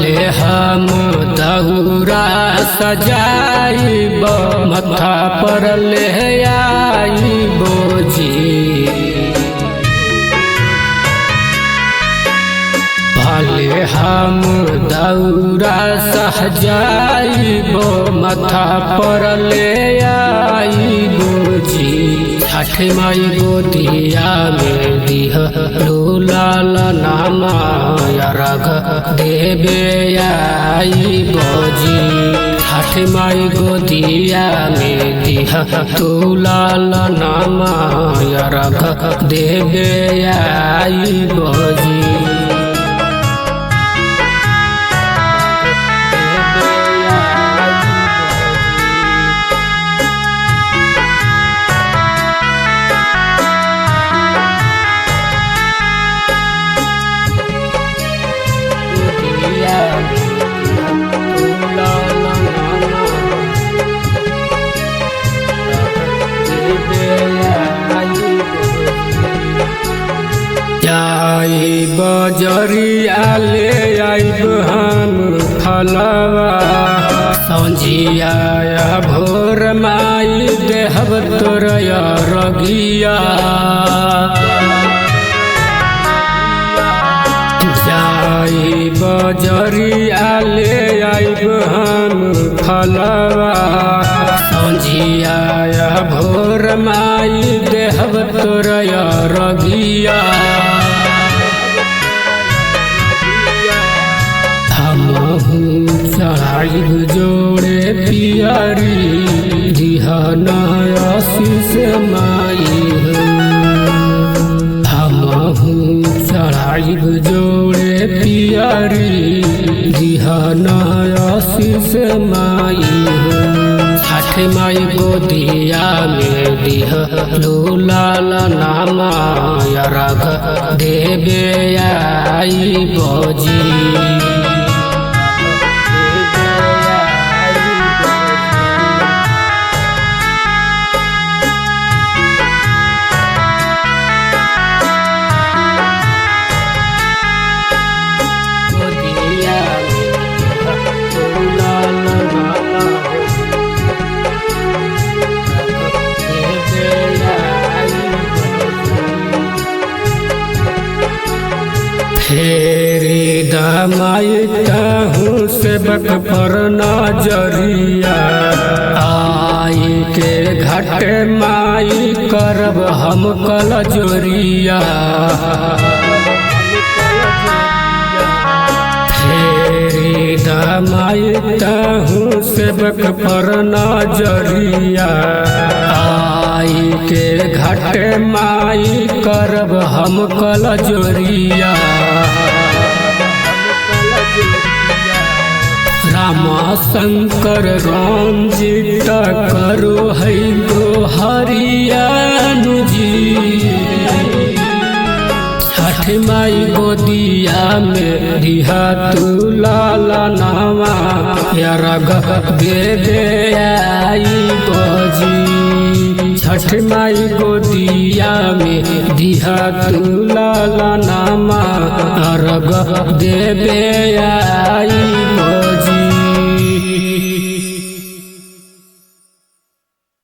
भले हम दहुरा सजाइब मथा पर ले आइबो जी। भले हम दहुरा सजाइबो मथा पर ले आइबो जी। छठ माई गोदिया में दिह लाल नामा रग देवे आइबो जी। छठ माई गोदिया में दिह लाल नामा रग देवे आइबो जी। बजरिया ले आइब हम फलवा संझिया भोर माई देहब तोर रगिया। जाई बजरिया ले आइब हम फलवा संझिया भोर माई देहब तोर रगिया। चढ़ाइब जोड़े पियरी दिहन आशीष माई। हमहू चढ़ाइब जोड़े पियरी दिहन आशीष माई। छठ माई गोदिया में दिह लाल नामा रग देवे आइबो जी। फेरी दमाई कहूँ सेवक पर नजरिया। आई के घाट माई करब हम कल जोरिया। फेरी दमाई कहूँ सेवक पर नजरिया। आई के घाट माई करब हम कल जोरिया। रामा शंकर रंजित करो है गो हरियानु जी। छठ माई गोदिया में दिहा लाल नामा रग देवे आइबो जी। छठ माई गोदिया में दिहा लाल नामा रग देवे आई।